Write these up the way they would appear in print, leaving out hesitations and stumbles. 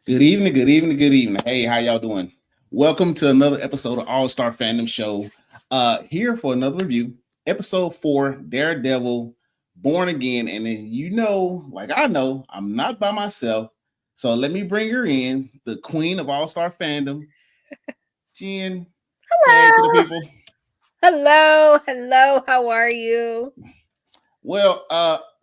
Good evening, good evening, good evening. Hey, how y'all doing? Welcome to another episode of All Star Fandom Show. Here for another review, episode 4, Daredevil Born Again. And then like I know, I'm not by myself. So let me bring her in, the queen of All Star Fandom, Jen. Say hey to the Hello. people. Hello. How are you? Well,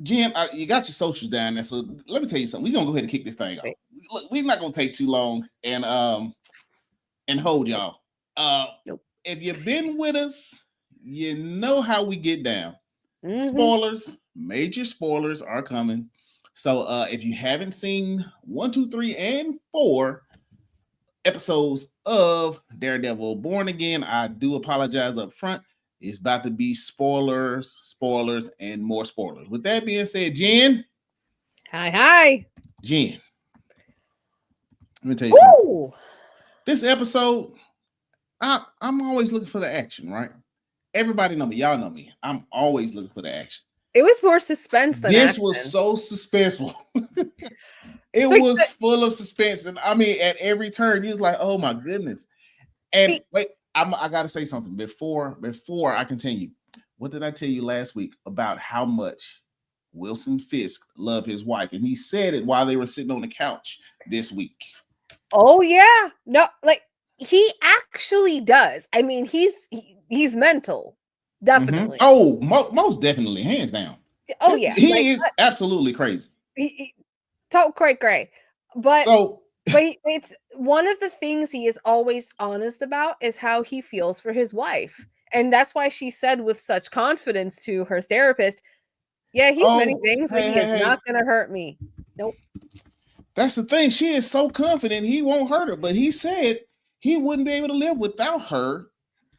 Jen, you got your socials down there. So let me tell you something. We're gonna go ahead and kick this thing off. Wait, Look, we're not gonna take too long and hold nope, y'all. Uh, nope. if you've been with us, you know how we get down. Mm-hmm. Spoilers, major spoilers are coming. So if you haven't seen 1, 2, 3, and 4 episodes of Daredevil Born Again, I do apologize up front. It's about to be spoilers, and more spoilers. With that being said, Hi. Jen, let me tell you something. Ooh. This episode, I'm always looking for the action, right? Everybody know me. Y'all know me. I'm always looking for the action. It was more suspense than This was action. so suspenseful. It Like was full of suspense, and I mean, at every turn, you was like, "Oh my goodness!" And the wait, I got to say something before I continue. What did I tell you last week about how much Wilson Fisk loved his wife, and he said it while they were sitting on the couch this week. oh yeah. No, like he actually does. I mean, he's mental. Definitely. Oh, most definitely, hands down. Oh yeah. Like He is absolutely crazy. he talk quite great. But So it's one of the things he is always honest about is how he feels for his wife. And that's why she said with such confidence to her therapist, yeah, he's many Oh, things, but hey, he hey, is not hey. going to hurt me. Nope. That's the thing. She is so confident he won't hurt her. But he said he wouldn't be able to live without her,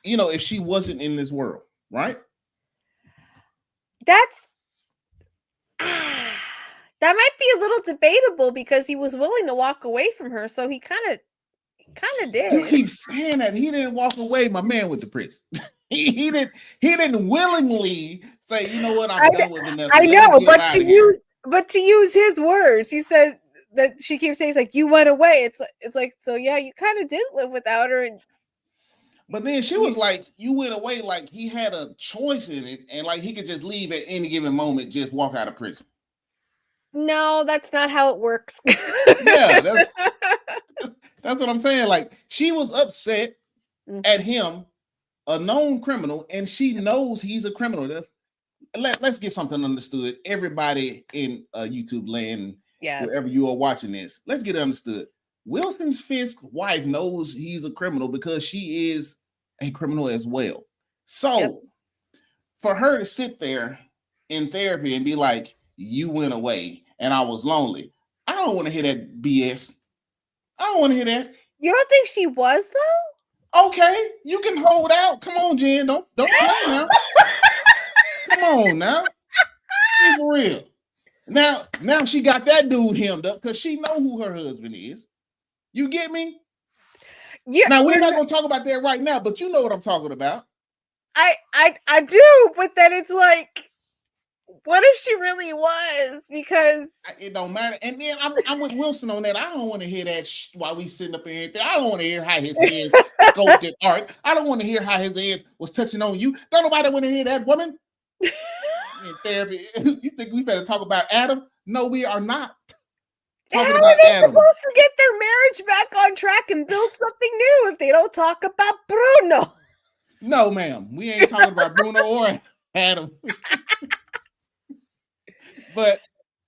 if she wasn't in this world, right? That's that might be a little debatable because he was willing to walk away from her, so he kind of You did. keep saying that. He didn't walk away. My man went to prison. he didn't willingly say, you know what, I'm I done with Vanessa. I Let me know, get up out of here. but to use his words, he said that she keeps saying, it's like, you went away. It's like, so yeah, you kind of did live without her, and But then she you, was like, you went away like he had a choice in it, and like he could just leave at any given moment, just walk out of prison. no, that's not how it works. Yeah, that's what I'm saying. Like she was upset at Mhm. him, a known criminal, and she knows he's a criminal. Let's get something understood. Everybody in YouTube land, wherever Yes. you are watching this, let's get it understood. Wilson Fisk's wife knows he's a criminal because she is a criminal as well. Yep. So for her to sit there in therapy and be like, "You went away and I was lonely," I don't want to hear that BS. I don't want to hear that. You don't think she was Okay, you can hold out. Come on, Jen. Don't play though? now. Come on now. Be for real. Now she got that dude hemmed up because she know who her husband is. You get me? Now we're You're not not, gonna talk about that right now, but you know what I'm talking about. I do, but then it's like, what if she really was? Because It don't matter. And then I'm with Wilson on that. I don't want to hear that while we sitting up here. I don't want to hear how his hands sculpted art. I don't want to hear how his hands was touching on you. Don't nobody want to hear that, woman. In therapy, you think we better talk about Adam? No, we are not how talking are about they Adam. supposed to get their marriage back on track and build something new if they don't talk about Bruno? No, ma'am. We ain't talking about Bruno or Adam. But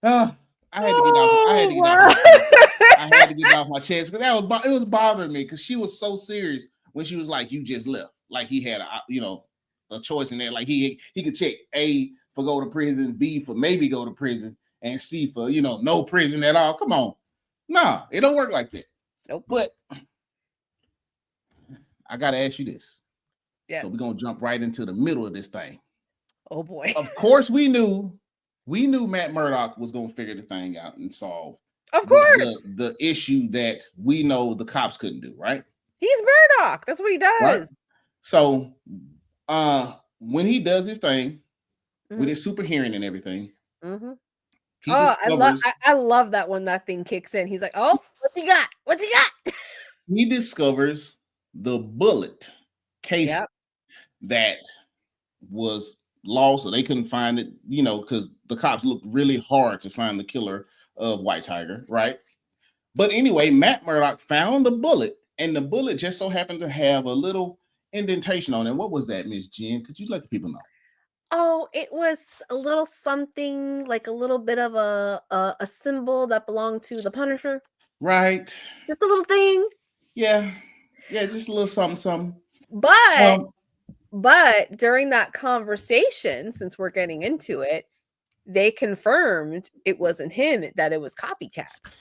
uh, I had to get off. I had to Oh get off wow. my chest. I had to get off my chest because it was bothering me because she was so serious when she was like, "You just left," like he had a choice in there. Like he could check A for go to prison, B for maybe go to prison, and C for no prison at all. Come on, nah, it don't work like that. Nope. But I gotta ask you this. So Yes. we're gonna jump right into the middle of this thing. Oh boy. Of course, we knew Matt Murdock was gonna figure the thing out and solve Of the the course. the issue that we know the cops couldn't do, right? He's Murdoch. That's what he Right. does. So when he does his thing with Hmm. his super hearing and everything, Hmm. He discovers I love that when that thing kicks in. He's like, "Oh, what's he got? What's he got?" he discovers the bullet case Yep. that was lost, or they couldn't find it, because the cops looked really hard to find the killer of White Tiger, right? But anyway, Matt Murdock found the bullet, and the bullet just so happened to have a little indentation on it. What was that, Miss Jen? Could you let the people know? Oh, it was a little something like a little bit of a symbol that belonged to the Punisher. Right. Just a little thing. Yeah. Yeah, just a little something, something. But Um, but during that conversation, since we're getting into it, they confirmed it wasn't him, that it was copycats.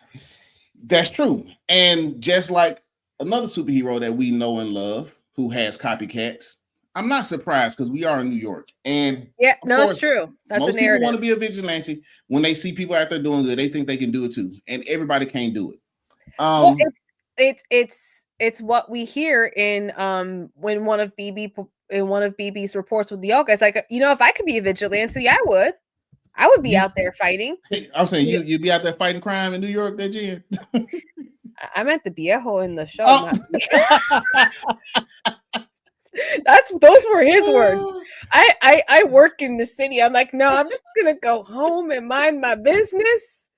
that's true. And just like another superhero that we know and love who has copycats, I'm not surprised because we are in New York. And Yeah, of no, it's course, true. That's a most people want narrative. to be a vigilante. When they see people out there doing good, they think they can do it too. And everybody can't do it. Well, Um, it's what we hear in when one of BB's reports with the Yoga. It's like, if I could be a vigilante, I would. I would be you out there fighting. I'm saying Yeah, you'd be out there fighting crime in New York, that Jen. I meant the viejo in the show, Oh. not those were his words. I work in the city. I'm like, no, I'm just gonna go home and mind my business.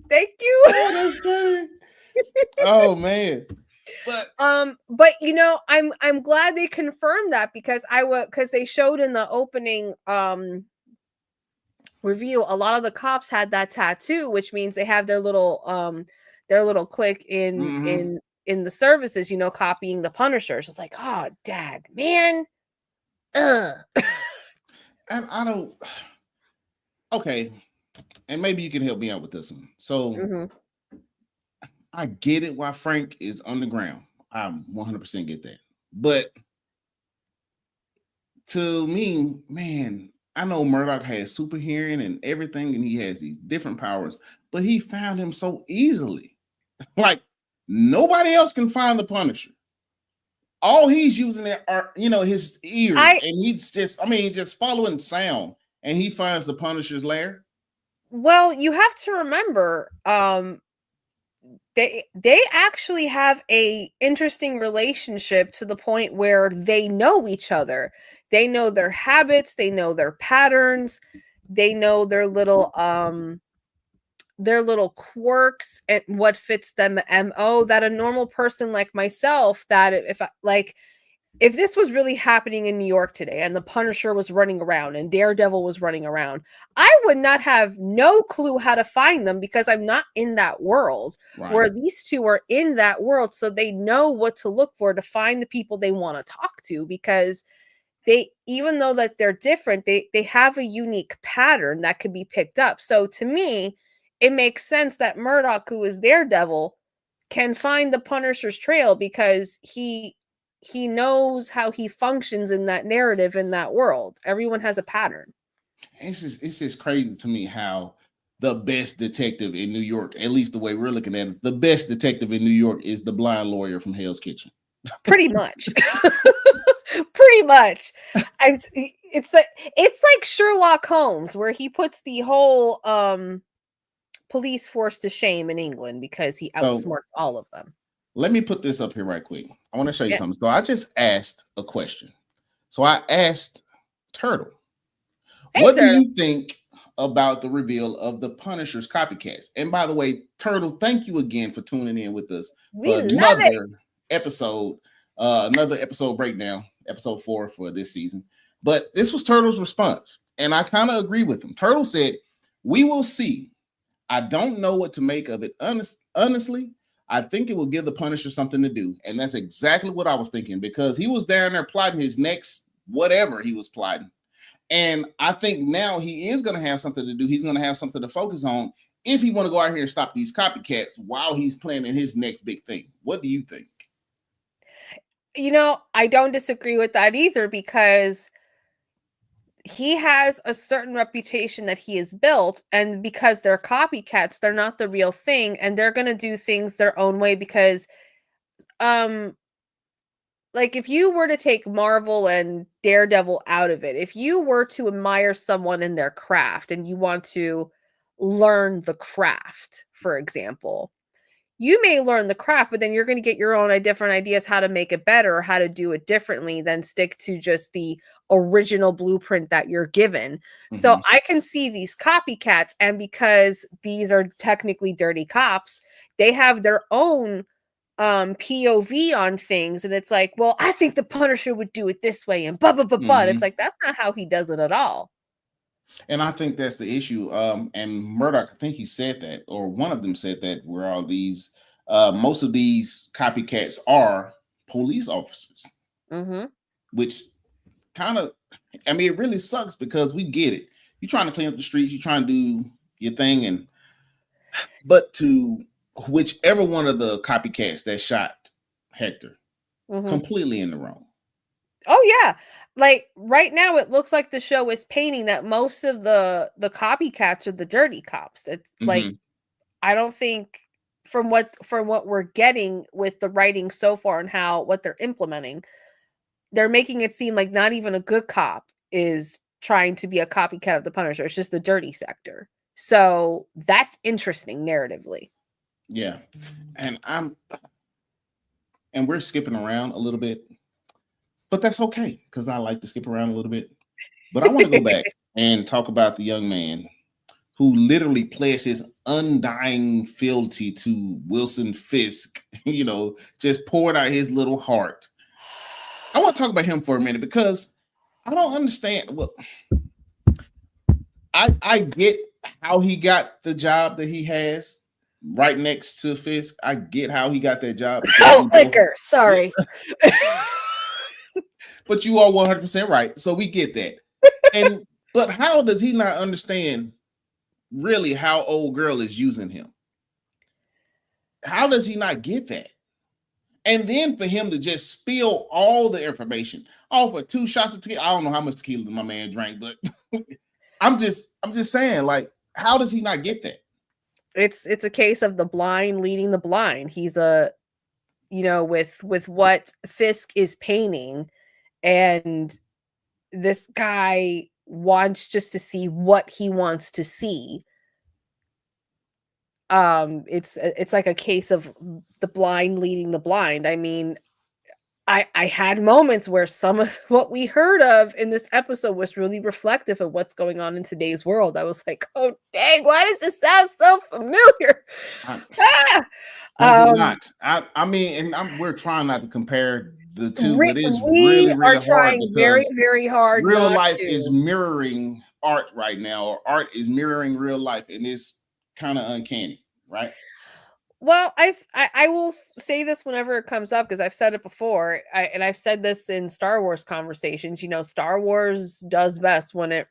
Thank you. Oh, that's great. Oh man. But But I'm glad they confirmed that because because they showed in the opening review, a lot of the cops had that tattoo, which means they have their little click in mhm. the services, copying the Punishers. It's like, oh dag, man. Ugh. And I don't okay. And maybe you can help me out with this one. So Hmm. I get it why Frank is underground. I 100% get that. But to me, man, I know Murdoch has super hearing and everything, and he has these different powers, but he found him so easily. Like nobody else can find the Punisher. All he's using are, his ears, I and he's just following sound, and he finds the Punisher's lair. Well, you have to remember, they actually have a interesting relationship to the point where they know each other. They know their habits, they know their patterns, they know their little quirks and what fits them MO that a normal person like myself, that if this was really happening in New York today and the Punisher was running around and Daredevil was running around, I would not have no clue how to find them because I'm not in that world. Right. Where these two are in that world, so they know what to look for to find the people they want to talk to, because even though that they're different, they have a unique pattern that could be picked up. So to me, it makes sense that Murdoch, who is Daredevil, can find the Punisher's trail because he knows how he functions in that narrative, in that world. Everyone has a pattern. It's just crazy to me how the best detective in New York, at least the way we're looking at it, the best detective in New York is the blind lawyer from Hell's Kitchen. Pretty much. Pretty much. It's like Sherlock Holmes, where he puts the whole police force to shame in England because he So outsmarts all of them. let me put this up here right quick. I want to show you Yeah. something. So I just asked a question. So I asked Turtle, Hey, what do Turtle. you think about the reveal of the Punisher's copycats? And by the way, Turtle, thank you again for tuning in with us We for love it. another episode breakdown, episode 4 for this season. But this was Turtle's response, and I kind of agree with him. Turtle said, "We will see. I don't know what to make of it. Honestly, I think it will give the Punisher something to do." And that's exactly what I was thinking, because he was down there plotting his next whatever he was plotting. And I think now he is going to have something to do. He's going to have something to focus on if he want to go out here and stop these copycats while he's planning his next big thing. What do you think? I don't disagree with that either, because he has a certain reputation that he has built, and because they're copycats, they're not the real thing, and they're going to do things their own way. Because um like, if you were to take Marvel and Daredevil out of it, if you were to admire someone in their craft and you want to learn the craft, for example. You may learn the craft, but then you're going to get your own different ideas how to make it better or how to do it differently than stick to just the original blueprint that you're given. So Mhm. I can see these copycats, and because these are technically dirty cops, they have their own POV on things, and it's like, well, I think the Punisher would do it this way, and but it's Mhm. like that's not how he does it at all. And I think that's the issue. And Murdoch, I think he said that, or one of them said that, where all these, most of these copycats are police officers, Mm-hmm. which kind of, I mean, it really sucks because we get it. You're trying to clean up the streets, you're trying to do your thing, and but to whichever one of the copycats that shot Hector, Mm-hmm. completely in the wrong. Oh yeah. Like right now it looks like the show is painting that most of the copycats are the dirty cops. It's like Mm-hmm. I don't think from what we're getting with the writing so far and how what they're implementing, they're making it seem like not even a good cop is trying to be a copycat of the Punisher. It's just the dirty sector. So that's interesting narratively. Yeah, and we're skipping around a little bit, but that's okay because I like to skip around a little bit. But I want to go back and talk about the young man who literally pledged his undying fealty to Wilson Fisk, just poured out his little heart. I want to talk about him for a minute because I don't understand. Well, I get how he got the job that he has right next to Fisk. I get how he got that job. Oh, liquor. Sorry. But you are 100% right. So we get that. But how does he not understand really how old girl is using him? How does he not get that? And then for him to just spill all the information off of 2 shots of tequila. I don't know how much tequila my man drank, but I'm just saying, like, how does he not get that? It's a case of the blind leading the blind. He's with what Fisk is painting, and this guy wants just to see what he wants to see. It's like a case of the blind leading the blind. I mean, I had moments where some of what we heard of in this episode was really reflective of what's going on in today's world. I was like, oh dang, why does this sound so familiar? Does it not? I mean, and we're trying not to compare the two, but it's we really, are really hard trying very, because very hard. real Not life to. is mirroring art right now, or art is mirroring real life, and it's kind of uncanny, right? Well, I will say this whenever it comes up because I've said it before, and I've said this in Star Wars conversations. Star Wars does best when it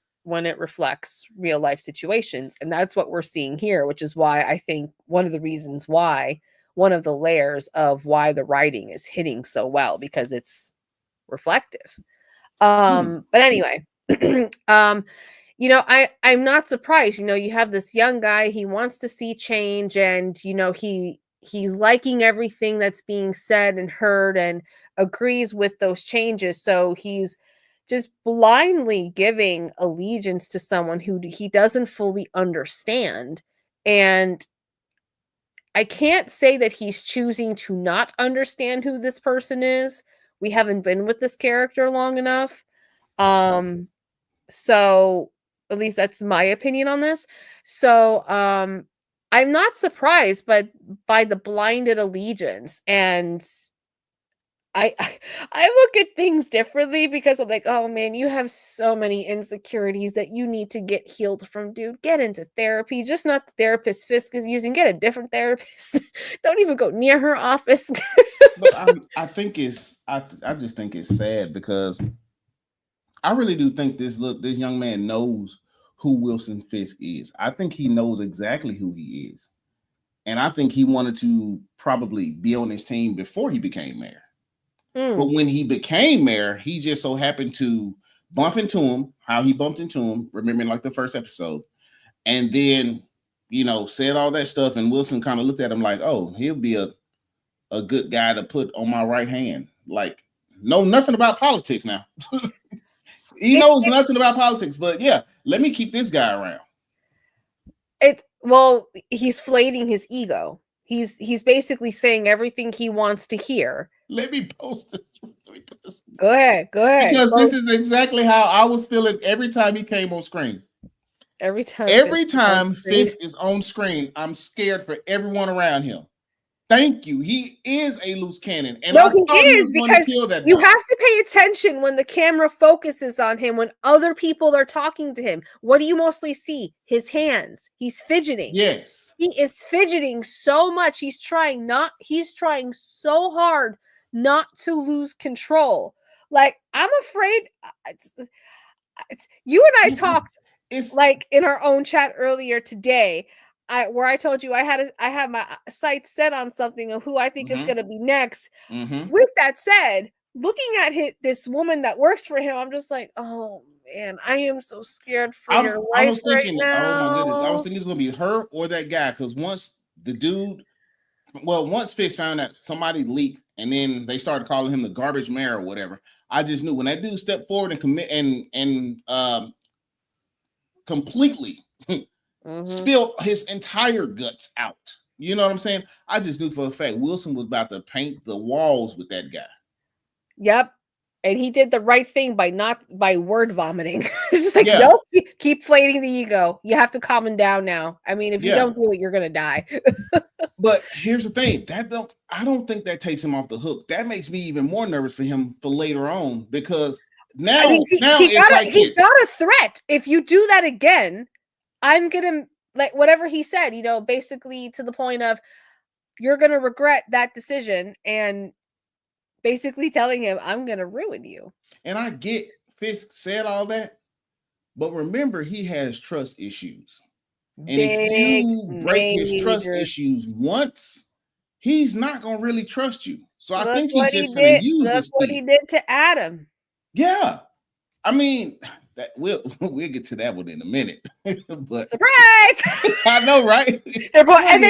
reflects real life situations, and that's what we're seeing here. Which is why I think one of the reasons why one of the layers of why the writing is hitting so well because it's reflective. But anyway, I'm not surprised. You have this young guy, he wants to see change, and he's liking everything that's being said and heard and agrees with those changes. So he's just blindly giving allegiance to someone who he doesn't fully understand. And I can't say that he's choosing to not understand who this person is. We haven't been with this character long enough. So at least that's my opinion on this. So I'm not surprised by the blinded allegiance, and I look at things differently because I'm like, oh man, you have so many insecurities that you need to get healed from, dude. Get into therapy, just not the therapist Fisk is using. Get a different therapist. Don't even go near her office. But I think I just think it's sad because I really do think this young man knows who Wilson Fisk is. I think he knows exactly who he is. And I think he wanted to probably be on his team before he became mayor. But when he became mayor, he just so happened to bump into him, how he bumped into him, remembering like the first episode. And then, said all that stuff. And Wilson kind of looked at him like, oh, he'll be a good guy to put on my right hand. Like, know nothing about politics now. He knows nothing about politics, but yeah, let me keep this guy around. Well, he's flating his ego. He's basically saying everything he wants to hear. Let me post this. Let me put this. Go ahead. Because this is exactly how I was feeling every time he came on screen. Every time Fisk is on screen, I'm scared for everyone around him. Thank you. He is a loose cannon. And no, I thought he was going to kill that. You have to pay attention when the camera focuses on him, when other people are talking to him. What do you mostly see? His hands. He's fidgeting. Yes. He is fidgeting so much. He's trying so hard not to lose control. Like, I'm afraid you and I talked like in our own chat earlier today, where I told you I had my sights set on something of who I think is going to be next. With that said, looking at this woman that works for him, I'm just like, oh man, I am so scared for your life. I was thinking, right now. Oh my goodness, I was thinking it was going to be her or that guy, because once Fisk found out somebody leaked, and then they started calling him the garbage mayor or whatever, I just knew when that dude stepped forward and commit and completely spilled his entire guts out. You know what I'm saying? I just knew for a fact Wilson was about to paint the walls with that guy. Yep. And he did the right thing by word vomiting. It's just like, nope, keep flating the ego. You have to calm him down now. I mean, if you don't do it, you're gonna die. But here's the thing: I don't think that takes him off the hook. That makes me even more nervous for him for later on, because now, he got a threat. If you do that again, I'm gonna, like, whatever he said, basically to the point of, you're gonna regret that decision, and basically telling him, I'm gonna ruin you. And I get Fisk said all that, but remember, he has trust issues. And if you break his trust issues once, he's not gonna really trust you. So I think he's just gonna use this. That's what he did to Adam. Yeah. I mean, that we'll get to that one in a minute. But surprise! I know, right? They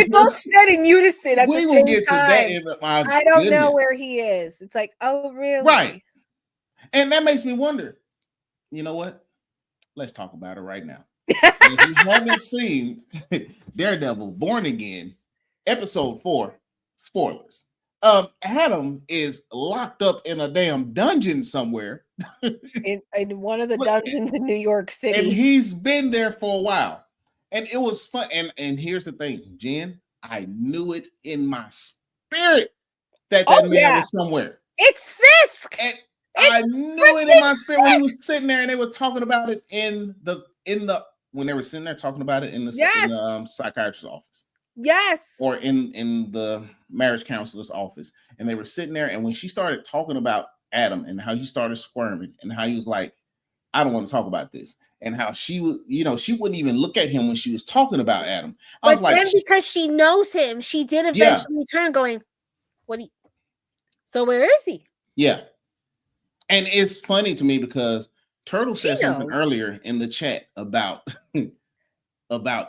both said in unison at the same get time. To that I don't know where he is. It's like, oh, really? Right. And that makes me wonder, you know what? Let's talk about it right now. If you haven't seen Daredevil Born Again, episode 4, spoilers. Adam is locked up in a damn dungeon somewhere. in one of the dungeons in New York City. And he's been there for a while. And it was fun. And here's the thing, Jen, I knew it in my spirit that man was somewhere. It's Fisk. And I knew it in my spirit when he was sitting there, and they were talking about it when they were sitting there talking about it in the psychiatrist's office. Yes. Or in the marriage counselor's office. And they were sitting there, and when she started talking about Adam and how he started squirming and how he was like, I don't want to talk about this. And how she was, she wouldn't even look at him when she was talking about Adam. I was like, because she knows him, she did eventually turn going, so where is he? Yeah. And it's funny to me because Turtle said something earlier in the chat about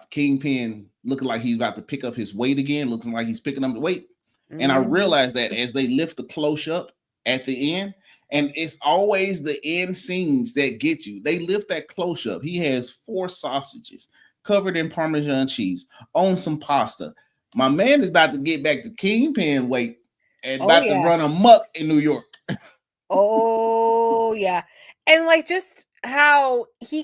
Kingpin looking like he's about to pick up his weight again, looking like he's picking up the weight. Mm-hmm. And I realized that as they lift the close up at the end, and it's always the end scenes that get you. They lift that close up. He has 4 sausages covered in Parmesan cheese on some pasta. My man is about to get back to Kingpin weight and about to run amok in New York. Oh yeah. And like just how he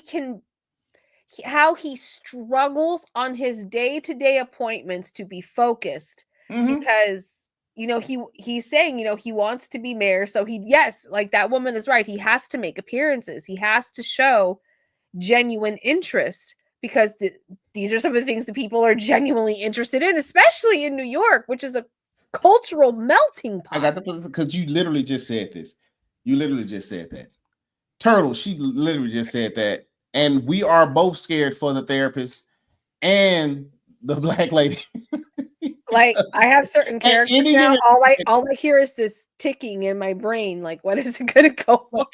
struggles on his day-to-day appointments to be focused, because he's saying he wants to be mayor, so like that woman is right, he has to make appearances, he has to show genuine interest, because these are some of the things that people are genuinely interested in, especially in New York, which is a cultural melting pot. I got the, because you literally just said this. You literally just said that. Turtle, she literally just said that. And we are both scared for the therapist and the black lady. Like, I have certain characters now. All I hear is this ticking in my brain. Like, what is it gonna go on?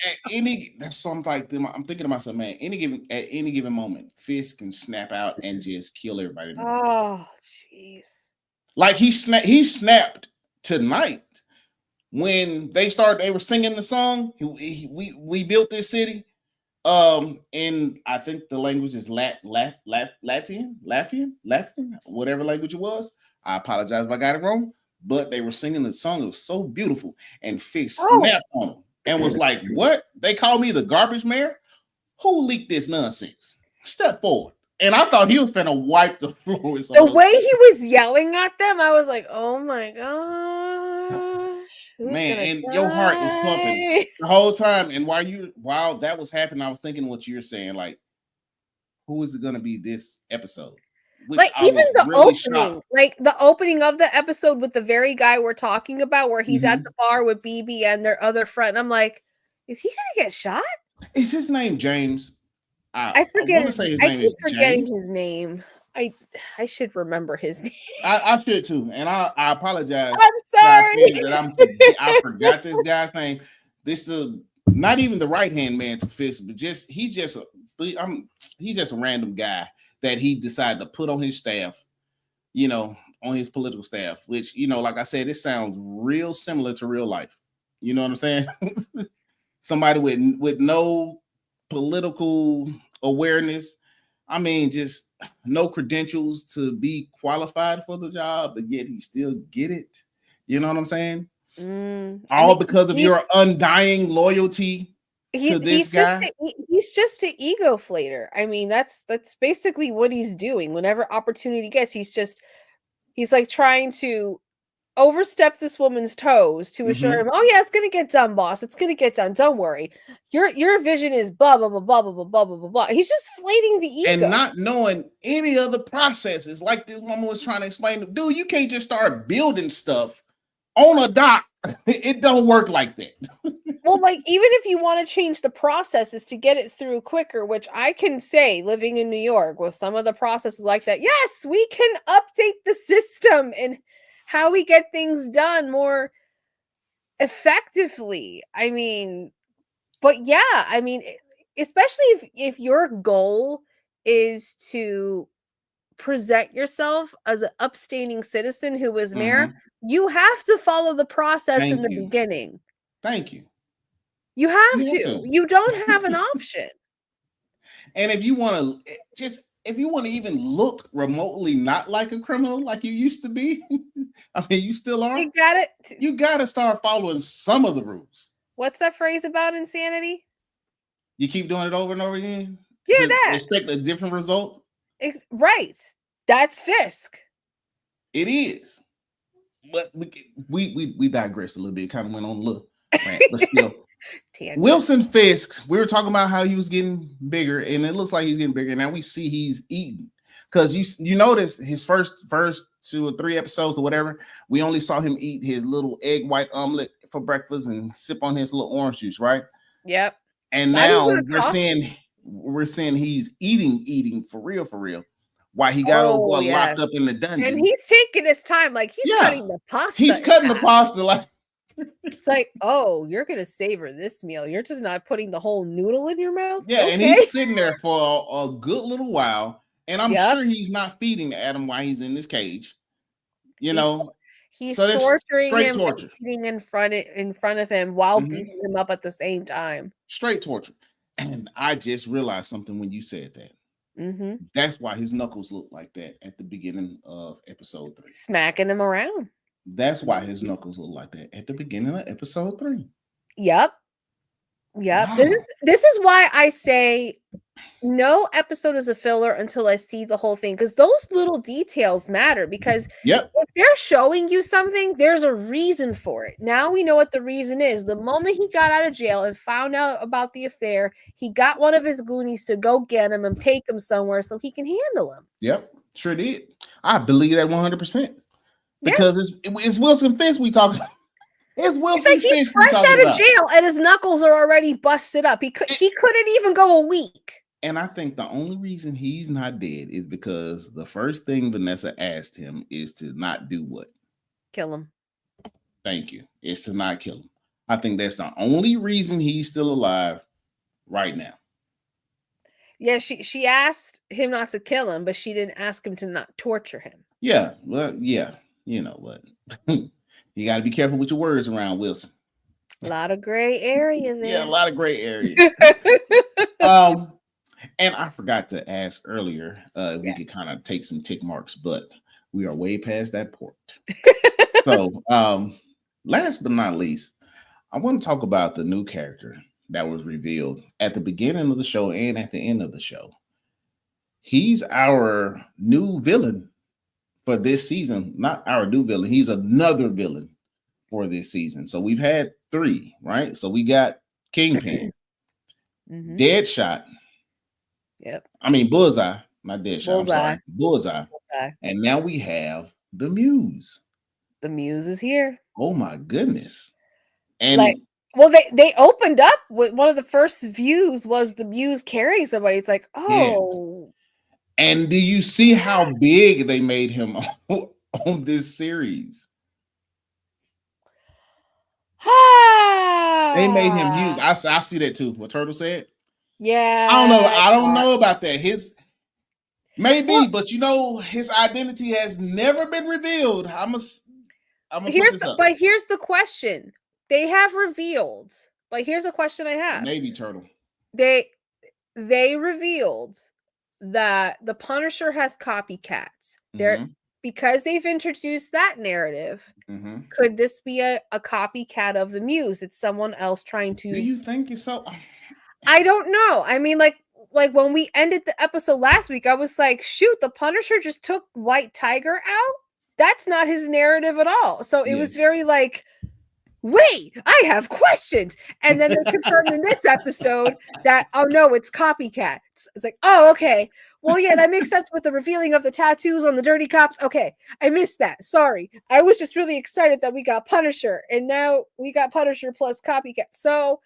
That's something like them. I'm thinking to myself, man, at any given moment, Fisk can snap out and just kill everybody. Oh, jeez. Like he snapped tonight. When they were singing the song, we built this city. And I think the language is Latvian, whatever language it was. I apologize if I got it wrong, but they were singing the song. It was so beautiful, and Fish Oh, snapped on them and was like, "What? They call me the garbage mayor? Who leaked this nonsense? Step forward." And I thought he was gonna wipe the floor with some the of those. way he was yelling at them, I was like, "Oh my gosh, who's Man, gonna and your heart was pumping die?" the whole time. And while that was happening, I was thinking what you're saying, like, who is it gonna be this episode? Which Like I even was the really opening, shocked. like the opening of the episode with the very guy we're talking about, where he's at the Mhm. bar with BB and their other friend. I'm like, is he gonna get shot? Is his name James? I I forget want to his. say his I name keep is forgetting James. his name. I I should remember his name. I should too, and I apologize I'm to our sorry. fans that I forgot this guy's name. This is not even the right hand man to Fist, but he's just a random guy that he decided to put on his staff, you know, on his political staff, which, like I said, this sounds real similar to real life. You know what I'm saying? Somebody with no political awareness. I mean, just no credentials to be qualified for the job, but yet he still get it. You know what I'm saying? I All mean, because of your undying loyalty to this guy. he's just an ego flater. I mean, that's basically what he's doing. Whenever opportunity gets, he's like trying to overstep this woman's toes to assure Mhm. him, "Oh yeah, it's gonna get done, boss. It's gonna get done. Don't worry. Your vision is blah blah blah blah blah blah blah blah blah blah." He's just flating the And ego. not knowing any other processes, like this woman was trying to explain, dude, you can't just start building stuff on a dock. It don't work like that. Well, like even if you want to change the processes to get it through quicker, which I can say living in New York with some of the processes like that, yes, we can update the system and how we get things done more effectively. I mean, but yeah, I mean, especially if your goal is to present yourself as an upstanding citizen who is mayor, Mhm. you have to follow the process in Thank the you. beginning. Thank you. You have You have to. to. You don't have an option. And if you want to if you want to even look remotely not like a criminal like you used to be, I mean, you still are. You got it. You got to start following some of the rules. What's that phrase about insanity? You keep doing it over and over again Yeah, to that. expect a different result. Right. That's Fisk. It is, but we digress a little bit. Kind of went on a little rant, but still, Tangent. Wilson Fisk. We were talking about how he was getting bigger, and it looks like he's getting bigger. Now we see he's eating because you notice his first 2 or 3 episodes or whatever. We only saw him eat his little egg white omelet for breakfast and sip on his little orange juice, right? Yep. And Not now even a coffee. we're seeing he's eating for real, for real. Why he got Oh locked yes. up in the And dungeon? he's taking his time, like he's Yeah, cutting the pasta he's in cutting the half. pasta like. It's like, oh, you're gonna savor this meal. You're just not putting the whole noodle in your mouth. Yeah, and Okay. he's sitting there for a good little while, and I'm Yep. sure he's not feeding Adam while he's in this cage. You He's know, he's so that's torturing straight him and torture. eating in front of him while Mhm. beating him up at the same time. Straight torture. And I just realized something when you said that. Mm-hmm. That's why his knuckles look like that at the beginning of episode 3. Smacking him around. That's why his knuckles look like that at the beginning of episode 3. Yep. Yep. Wow. This is why I say no episode is a filler until I see the whole thing, because those little details matter. Because Yep. if they're showing you something, there's a reason for it. Now we know what the reason is. The moment he got out of jail and found out about the affair, he got one of his goonies to go get him and take him somewhere so he can handle him. Yep. Sure did. I believe that 100%. Yeah. Because it's Wilson Fisk we talking about. It's Wilson It's like he's Fisk we fresh talking out of about. jail and his knuckles are already busted up. He couldn't even go a week. And I think the only reason he's not dead is because the first thing Vanessa asked him is to not do what? Kill him. Thank you. It's to not kill him. I think that's the only reason he's still alive right now. Yeah, she asked him not to kill him, but she didn't ask him to not torture him. Yeah, well, yeah. You know what? You got to be careful with your words around Wilson. A lot of gray area Yeah, a there. lot of gray areas. And I forgot to ask earlier if we Yes. could kind of take some tick marks, but we are way past that point. So, last but not least, I want to talk about the new character that was revealed at the beginning of the show and at the end of the show. He's our new villain for this season. Not our new villain. He's another villain for this season. So we've had three, right? So we got Kingpin, Mm-hmm. Deadshot. Yep. I mean Bullseye, not Deadshot. I'm Bullseye. sorry, Bullseye. Bullseye. And now we have the Muse. The Muse is here. Oh my goodness! Like, And well, they opened up with one of the first views was the Muse carrying somebody. It's like, yes. oh. And do you see how big they made him on this series? They made him huge. I see that too. What Turtle said. Yeah. I don't know. I don't know about that. His maybe, Well, but you know, his identity has never been revealed. I'm gonna put this up. But here's the question. They have revealed. Like, here's a question I have. Maybe Turtle. They revealed that the Punisher has copycats. They're because they've introduced that narrative. Could this be a copycat of the Muse? It's someone else trying to. Do you think it's so? I don't know. I mean, like when we ended the episode last week, I was like, shoot, the Punisher just took White Tiger out. That's not his narrative at all. So it was very like, wait, I have questions. And then they confirmed in this episode that, oh no, it's copycats. It's like, oh, okay. Well, yeah, that makes sense with the revealing of the tattoos on the dirty cops. Okay, I missed that. Sorry. I was just really excited that we got Punisher. And now we got Punisher plus copycat. So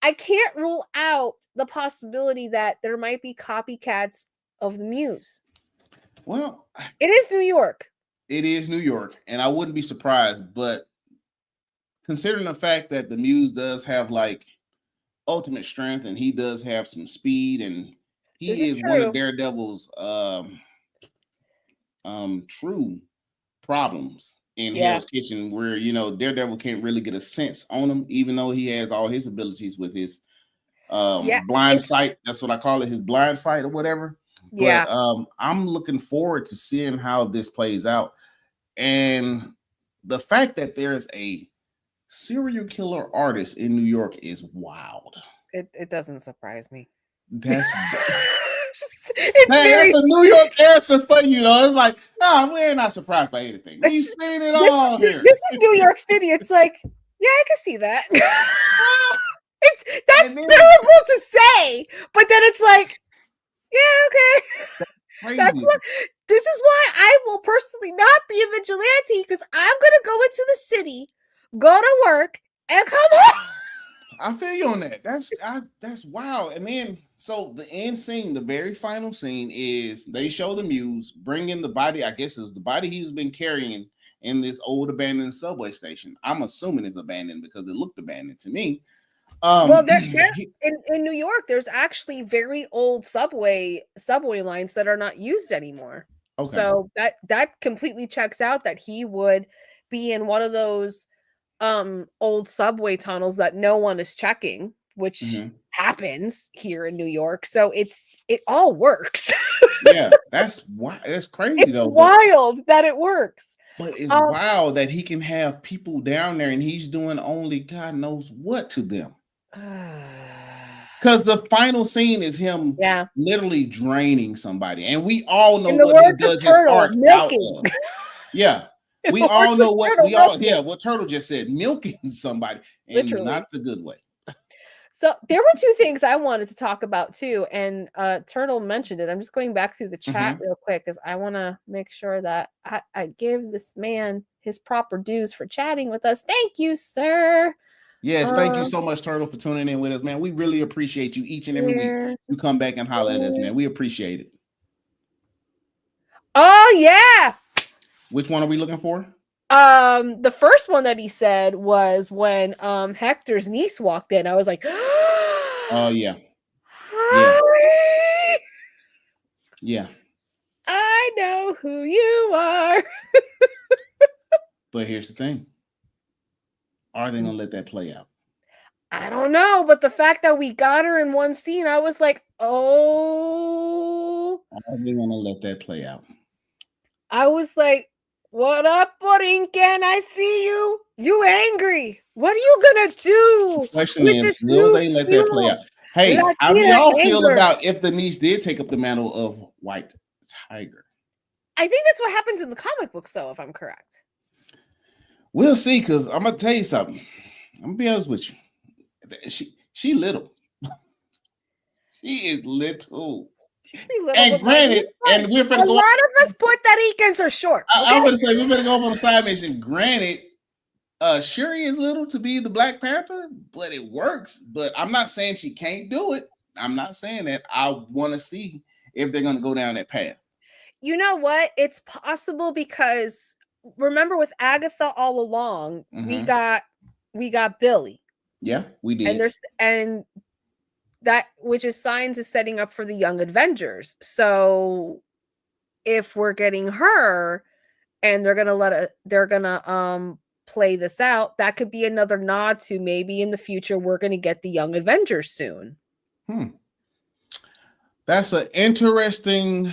I can't rule out the possibility that there might be copycats of the Muse. Well, it is New York. It is New York, and I wouldn't be surprised, but considering the fact that the Muse does have like ultimate strength and he does have some speed, and he is one of Daredevil's true problems in Hell's Kitchen, where you know Daredevil can't really get a sense on him, even though he has all his abilities with his blind sight. That's what I call it, his blind sight or whatever. But I'm looking forward to seeing how this plays out. And the fact that there's a serial killer artist in New York is wild. It doesn't surprise me. That's that's a New York answer for you, though. It's like, no, we're not surprised by anything. We've seen it all here. This is New York City. It's like, yeah, I can see that. That's terrible to say, but then it's like, yeah, okay. This is why I will personally not be a vigilante, because I'm gonna go into the city, go to work, and come home. I feel you on that. That's wild. And then so the end scene, the very final scene, is they show the Muse bringing the body. I guess it's the body he's been carrying in this old abandoned subway station. I'm assuming it's abandoned because it looked abandoned to me. Well, in New York, there's actually very old subway lines that are not used anymore. Okay. So that completely checks out that he would be in one of those old subway tunnels that no one is checking, which happens here in New York. So it all works. Yeah, that's crazy. It's wild that it works. But it's wild that he can have people down there and he's doing only God knows what to them. Because the final scene is him literally draining somebody. And we all know what he does his heart out of. Yeah. We all know what what Turtle just said, milking somebody, and literally. Not the good way. So there were two things I wanted to talk about too, and Turtle mentioned it. I'm just going back through the chat real quick because I want to make sure that I give this man his proper dues for chatting with us. Thank you, sir. Yes, thank you so much, Turtle, for tuning in with us, man. We really appreciate you each and every week. You come back and holler at us, man. We appreciate it. Oh yeah. Which one are we looking for? The first one that he said was when Hector's niece walked in. I was like, oh yeah. Hi. Yeah. I know who you are. But here's the thing. Are they gonna let that play out? I don't know, but the fact that we got her in one scene, I was like, oh. We're gonna let that play out. I was like, what up, Borinquen? I see you. You angry. What are you gonna do The question with is, this will new they let that play out? fuel? Hey, how do Latina y'all feel anger. about if the niece did take up the mantle of White Tiger? I think that's what happens in the comic books, though, if I'm correct. We'll see, because I'm gonna tell you something. I'm gonna be honest with you. She little. She is little. She can be little, And but granted, and we're a finna go. lot of us Puerto Ricans are short. Okay? I'm gonna say we're gonna go up on a side mission. Granted, Shuri is little to be the Black Panther, but it works. But I'm not saying she can't do it. I'm not saying that. I want to see if they're gonna go down that path. You know what? It's possible because remember with Agatha all along, we got Billy. Yeah, we did. And that which is signs is setting up for the Young Avengers. So if we're getting her and they're gonna play this out, that could be another nod to maybe in the future we're gonna get the Young Avengers soon. That's an interesting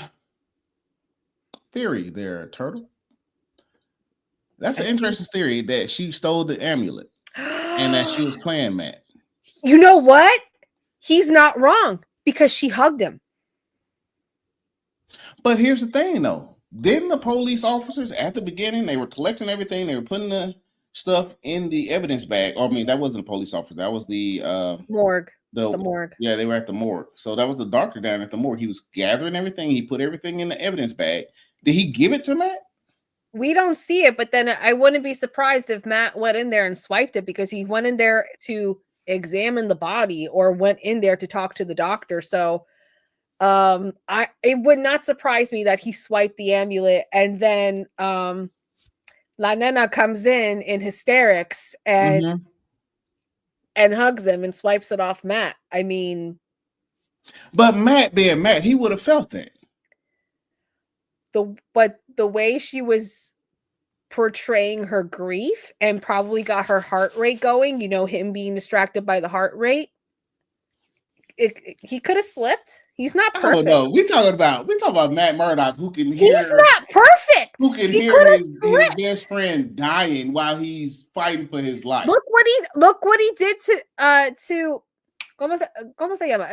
theory there, Turtle. That's an interesting theory that she stole the amulet and that she was playing Matt. You know what? He's not wrong because she hugged him. But here's the thing, though. Didn't the police officers at the beginning, they were collecting everything, they were putting the stuff in the evidence bag. Or, I mean, that wasn't a police officer. That was the morgue. The morgue. Yeah, they were at the morgue. So that was the doctor down at the morgue. He was gathering everything. He put everything in the evidence bag. Did he give it to Matt? We don't see it, but then I wouldn't be surprised if Matt went in there and swiped it because he went in there to examine the body or went in there to talk to the doctor. So it would not surprise me that he swiped the amulet and then La Nena comes in hysterics and hugs him and swipes it off Matt. I mean, but Matt being Matt, he would have felt that. But the way she was portraying her grief and probably got her heart rate going, him being distracted by the heart rate, he could have slipped. He's not perfect. Oh no, we talking about Matt Murdock, who can hear. He's not perfect. Who can hear his best friend dying while he's fighting for his life. Look what he did to ¿Cómo se llama?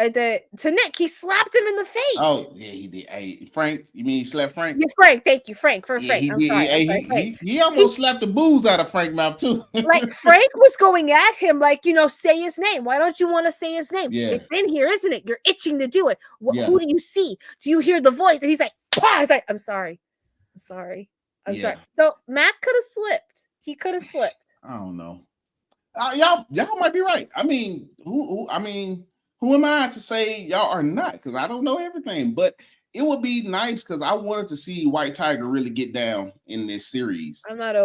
To Nick, he slapped him in the face. Oh, yeah, he did. Hey, Frank, you mean he slapped Frank? Yeah, Frank. Thank you, Frank. Yeah, he did. He almost slapped the booze out of Frank's mouth, too. Like, Frank was going at him like, say his name. Why don't you want to say his name? Yeah. It's in here, isn't it? You're itching to do it. Who do you see? Do you hear the voice? And he's like, Pah! He's like, I'm sorry. I'm sorry. So Matt could have slipped. He could have slipped. I don't know. Y'all might be right. I mean, who am I to say y'all are not? Because I don't know everything. But it would be nice because I wanted to see White Tiger really get down in this series. I'm not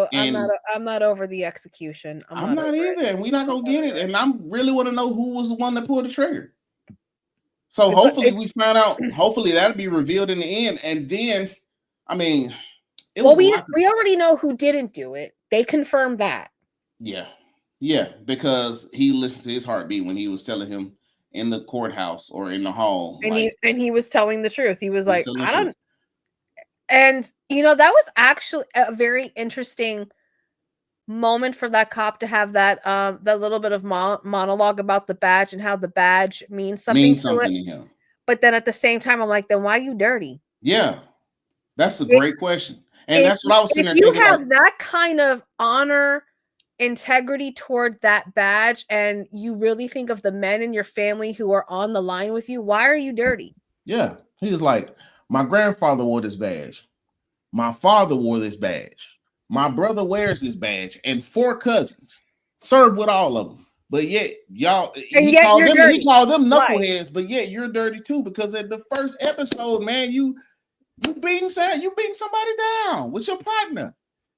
over the execution. I'm not either, and we're not gonna get it. And I really want to know who was the one that pulled the trigger. So hopefully we find out. Hopefully that'll be revealed in the end, and then, I mean, we already know who didn't do it. They confirmed that. Yeah, because he listened to his heartbeat when he was telling him in the courthouse or in the hall. And he was telling the truth. He was like, I don't. And, that was actually a very interesting moment for that cop to have that little bit of monologue about the badge and how the badge means something to him. But then at the same time, I'm like, then why are you dirty? Yeah, that's a great question. And that's what I was saying. If you have that kind of honor, integrity toward that badge, and you really think of the men in your family who are on the line with you, why are you dirty? Yeah, he was like, my grandfather wore this badge, my father wore this badge, my brother wears this badge, and 4 cousins served with all of them. But yet y'all, he called them knuckleheads. Right. But yet you're dirty too, because at the first episode, man, you beating somebody down with your partner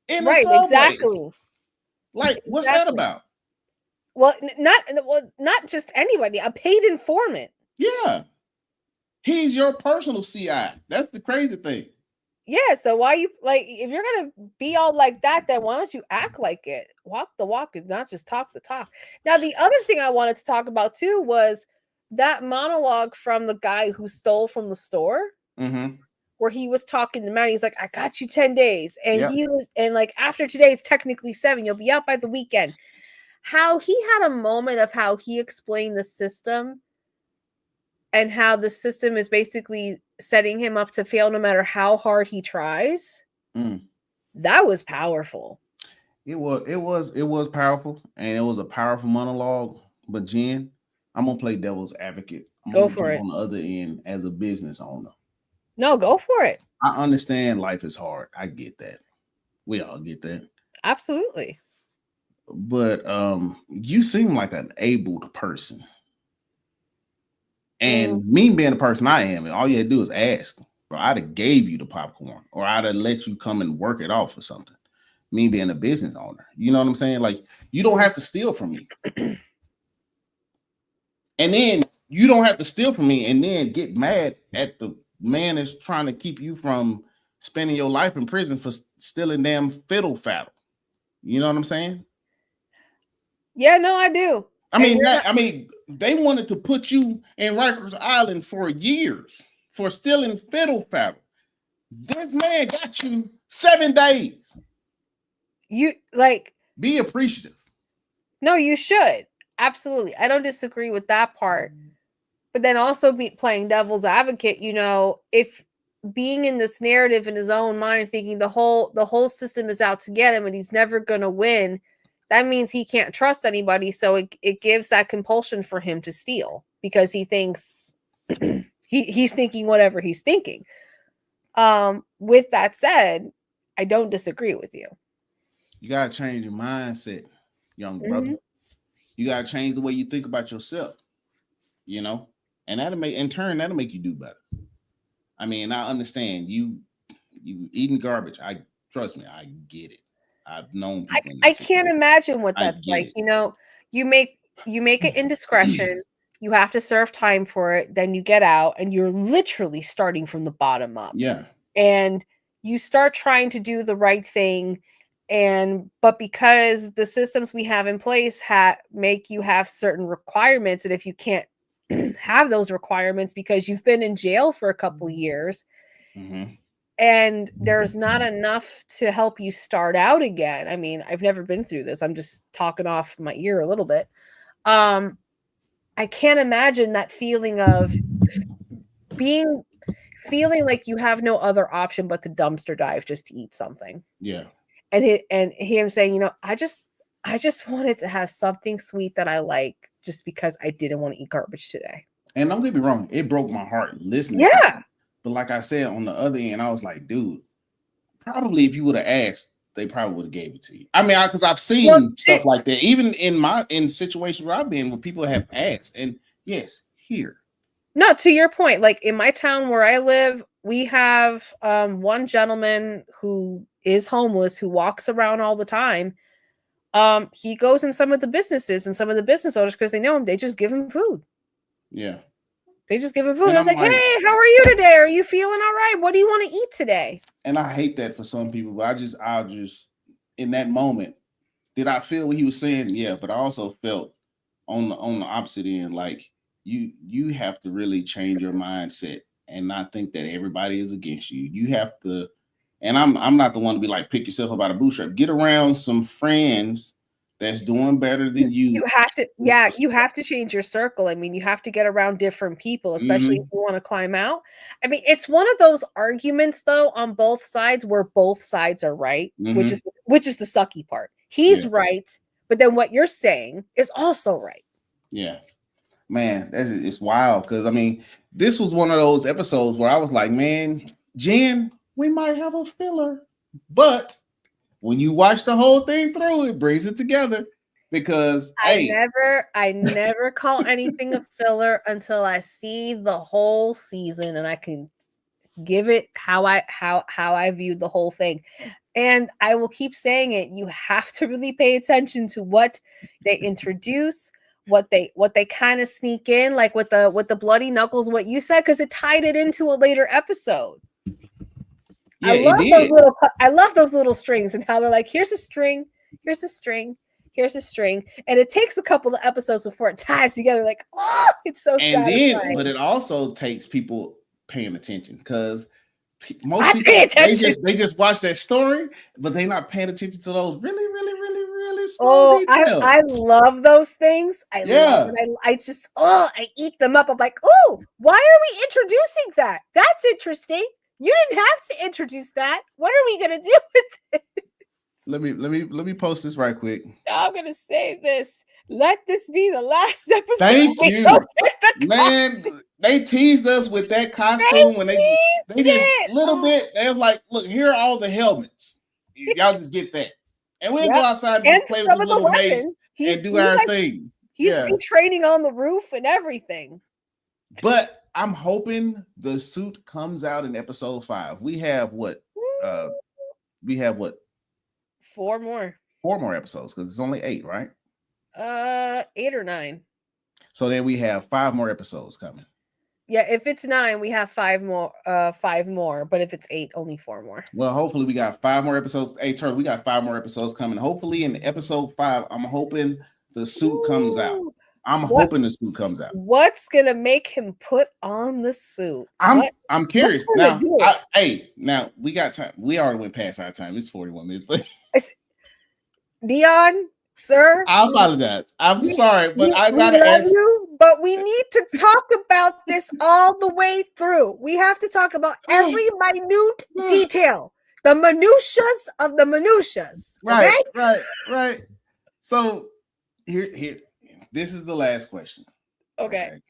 in the subway. Exactly. Like, what's that about? Well, not just anybody, a paid informant. Yeah. He's your personal CI. That's the crazy thing. Yeah, so why you like if you're gonna be all like that, then why don't you act like it? Walk the walk is not just talk the talk. Now, the other thing I wanted to talk about too was that monologue from the guy who stole from the store, Mm-hmm. where he was talking to Matt. He's like, I got you 10 days. And Yep. he was, and like after today, it's technically 7. You'll be out by the weekend. How he had a moment of how he explained the system and how the system is basically setting him up to fail no matter how hard he tries. Mm. That was powerful. It was powerful, and it was a powerful monologue. But Jen, I'm gonna play devil's advocate. I'm Go gonna for jump it. on the other end as a business owner. No, go for it. I understand life is hard. I get that. We all get that. Absolutely. But you seem like an able person. And me being the person I am, all you had to do is ask. Bro, I'd have gave you the popcorn, or I'd have let you come and work it off or something. Me being a business owner. You know what I'm saying? Like, you don't have to steal from me. And then you don't have to steal from me and then get mad at the man that's trying to keep you from spending your life in prison for stealing damn fiddle faddle. You know what I'm saying? Yeah, no, I do. I mean, they wanted to put you in Rikers Island for years for stealing fiddle faddle. This man got you 7 days. You like Be appreciative. No, you should. Absolutely. I don't disagree with that part. But then also be playing devil's advocate, if being in this narrative in his own mind, thinking the whole system is out to get him and he's never gonna win, that means he can't trust anybody. So it gives that compulsion for him to steal because he thinks he's thinking whatever he's thinking. With that said, I don't disagree with you. You gotta change your mindset, young brother. You gotta change the way you think about yourself, and that'll make you do better. I mean, I understand you eating garbage. Trust me, I get it. I've known people. I can't imagine what that's like. It. You make an indiscretion, you have to serve time for it, then you get out and you're literally starting from the bottom up. Yeah. And you start trying to do the right thing, but because the systems we have in place make you have certain requirements, and if you can't have those requirements because you've been in jail for a couple years, and there's not enough to help you start out again. I mean, I've never been through this. I'm just talking off my ear a little bit. I can't imagine that feeling of feeling like you have no other option but to dumpster dive just to eat something. Yeah. And him saying, I just wanted to have something sweet that I like just because I didn't want to eat garbage today. And don't get me wrong, it broke my heart listening. Yeah. But like I said, on the other end, I was like, dude, probably if you would have asked, they probably would have gave it to you. I mean, because I've seen stuff like that, even in situations where I've been, where people have asked, and yes, here. No, to your point, like in my town where I live, we have one gentleman who is homeless who walks around all the time. He goes in some of the businesses and some of the business owners, because they know him, they just give him food. Yeah. They just give him food. I was like, hey, how are you today? Are you feeling all right? What do you want to eat today? And I hate that for some people, but I just in that moment, did I feel what he was saying? Yeah, but I also felt on the opposite end, like you have to really change your mindset and not think that everybody is against you. You have to, and I'm not the one to be like, pick yourself up by the bootstrap. Get around some friends that's doing better than you. You have to, you have to change your circle. I mean, you have to get around different people, especially if you want to climb out. I mean, it's one of those arguments though on both sides where both sides are right, which is the sucky part. He's right, but then what you're saying is also right. Yeah. Man, it's wild, because I mean, this was one of those episodes where I was like, man, Jen, we might have a filler, but when you watch the whole thing through, it brings it together. Because I never call anything a filler until I see the whole season and I can give it how I viewed the whole thing. And I will keep saying it. You have to really pay attention to what they introduce, what they kind of sneak in, like with the bloody knuckles, what you said, because it tied it into a later episode. Yeah, it did. I love those little strings and how they're like, here's a string, here's a string, here's a string, and it takes a couple of episodes before it ties together. Like, oh, it's so And then, satisfying. but it also takes people paying attention because most I people pay attention. they just watch that story, but they're not paying attention to those really small details. I love those things. I love Yeah. it. I eat them up. I'm like, oh, why are we introducing that? That's interesting. You didn't have to introduce that. What are we gonna do with it? Let me post this right quick. I'm gonna say this. Let this be the last episode. Thank you, man. They teased us with that costume when they just little bit. They was like, look, here are all the helmets. Y'all just get that, and we'll go outside and play with this little mace and do our thing. He's been training on the roof and everything. But I'm hoping the suit comes out in episode 5. We have what? Four more. 4 more episodes because it's only 8, right? 8 or 9. So then we have 5 more episodes coming. Yeah, if it's 9, we have 5 more. 5 more, but if it's 8, only 4 more. Well, hopefully we got 5 more episodes. Hey, Turtle, we got 5 more episodes coming. Hopefully in episode 5, I'm hoping the suit comes out. I'm hoping the suit comes out. What's gonna make him put on the suit? I'm curious. Now, now we got time. We already went past our time. It's 41 minutes. Dion, sir, I apologize. I'm sorry, but I gotta ask you. But we need to talk about this all the way through. We have to talk about every minute detail, the minutiae of the minutiae. Right, okay? right. So here. This is the last question. Okay.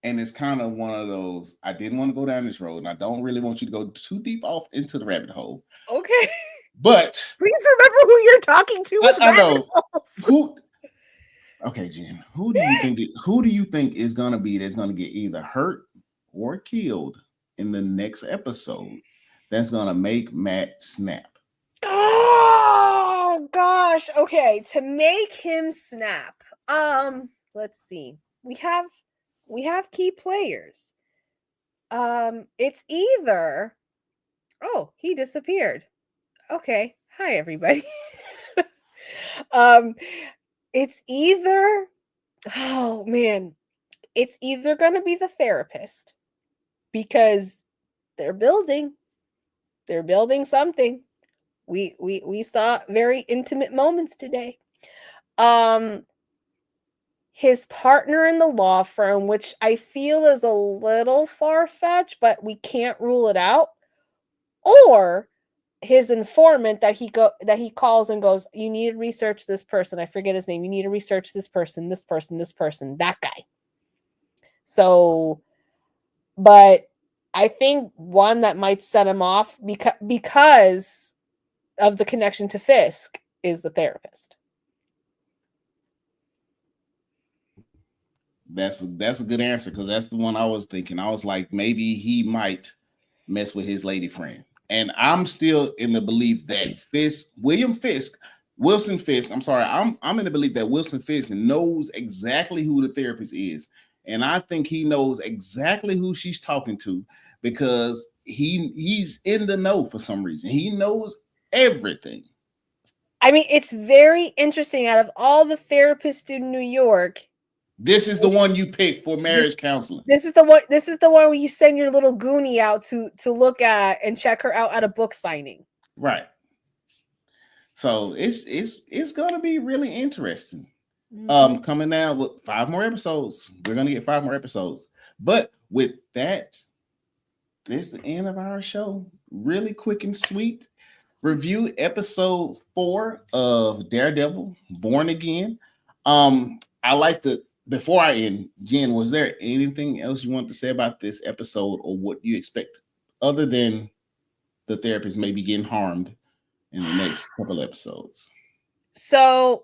And it's kind of one of those, I didn't want to go down this road, and I don't really want you to go too deep off into the rabbit hole. Okay. But please remember who you're talking to with rabbit holes. Okay, Jen, who do you think is gonna be that's gonna get either hurt or killed in the next episode that's gonna make Matt snap? Oh gosh. Okay, to make him snap. Let's see. We have key players. It's either he disappeared. Okay. Hi everybody. It's either it's either going to be the therapist because they're building something. We saw very intimate moments today. His partner in the law firm, which I feel is a little far-fetched, but we can't rule it out, or his informant that he calls and goes, you need to research this person. I forget his name. You need to research this person, that guy. So, but I think one that might set him off because of the connection to Fisk is the therapist. That's a good answer because that's the one I was thinking. I was like, maybe he might mess with his lady friend. And I'm still in the belief that Wilson Fisk, I'm sorry, I'm in the belief that Wilson Fisk knows exactly who the therapist is. And I think he knows exactly who she's talking to because he's in the know for some reason. He knows everything. I mean, it's very interesting. Out of all the therapists in New York, this is the one you pick for marriage counseling. This is the one where you send your little goonie out to look at and check her out at a book signing. Right. So it's gonna be really interesting. Mm-hmm. Coming out with 5 more episodes. We're gonna get 5 more episodes. But with that, this is the end of our show. Really quick and sweet. Review episode 4 of Daredevil Born Again. I like to, before I end, Jen, was there anything else you want to say about this episode or what you expect other than the therapist maybe getting harmed in the next couple episodes? So,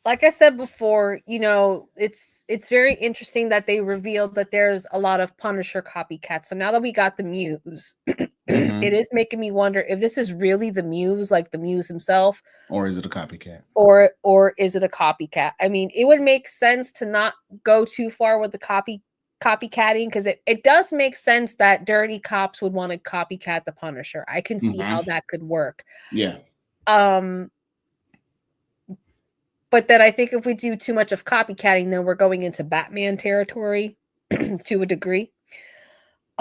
like I said before, it's very interesting that they revealed that there's a lot of Punisher copycats. So now that we got the Muse, mm-hmm. It is making me wonder if this is really the Muse, like the Muse himself, or is it a copycat? Or is it a copycat? I mean, it would make sense to not go too far with the copycatting, because it does make sense that dirty cops would want to copycat the Punisher. I can see how that could work. Yeah. But then I think if we do too much of copycatting, then we're going into Batman territory to a degree.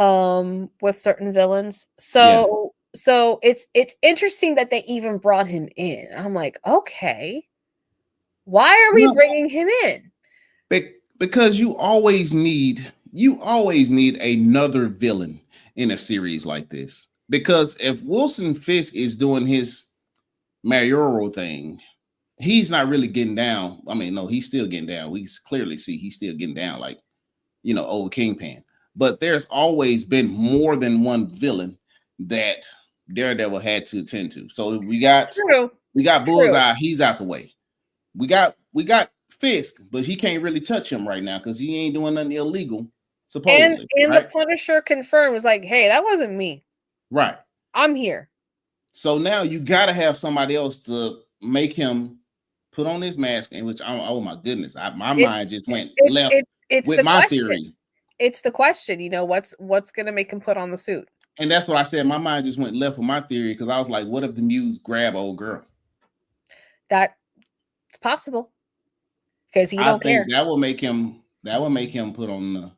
With certain villains. So it's interesting that they even brought him in. I'm like, okay, why are we bringing him in? Because you always need another villain in a series like this. Because if Wilson Fisk is doing his mayoral thing, he's not really getting down. I mean, no, he's still getting down. We clearly see he's still getting down, like, old Kingpin. But there's always been more than one villain that Daredevil had to attend to. So we got Bullseye. He's out the way. We got Fisk, but he can't really touch him right now because he ain't doing nothing illegal. Supposedly, and right? The Punisher confirmed, was like, "Hey, that wasn't me. Right, I'm here." So now you got to have somebody else to make him put on this mask, in which, oh my goodness, my mind just went left with my theory. It's the question, what's going to make him put on the suit? And that's what I said. My mind just went left with my theory because I was like, what if the Muse grab old girl? That's possible. Because he don't care. That will make him put on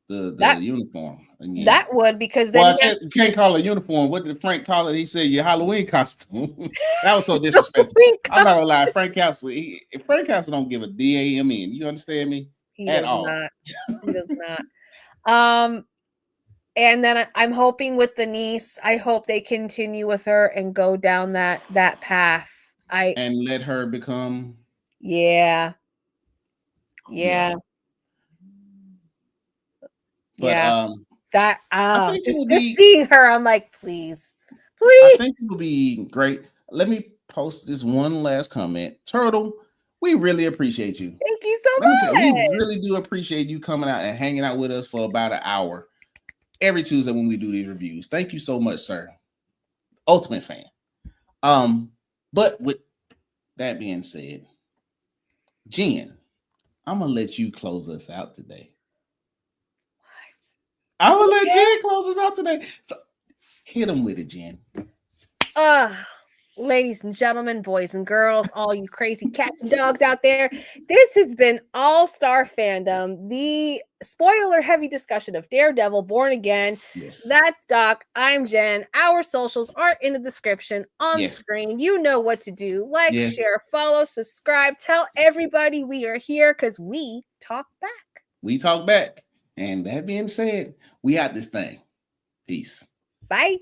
the uniform again. That would, because then you can't call it a uniform. What did Frank call it? He said your Halloween costume. That was so disrespectful. I'm not gonna lie. Frank Castle don't give a damn in. You understand me? He does not. He does not. And then I'm hoping with the niece, I hope they continue with her and go down that path. And let her become. Yeah. But just seeing her, I'm like, please. I think it will be great. Let me post this one last comment. Turtle, we really appreciate you. Thank you so much. We really do appreciate you coming out and hanging out with us for about an hour every Tuesday when we do these reviews. Thank you so much, sir. Ultimate fan. But with that being said, Jen, I'm gonna let you close us out today. I'm gonna let Jen close us out today. So hit them with it, Jen. Ladies and gentlemen, boys and girls, all you crazy cats and dogs out there, this has been All-Star Fandom, the spoiler-heavy discussion of Daredevil Born Again. Yes. That's Doc. I'm Jen. Our socials are in the description on the screen. You know what to do. Like, share, follow, subscribe. Tell everybody we are here because we talk back. We talk back. And that being said, we got this thing. Peace. Bye.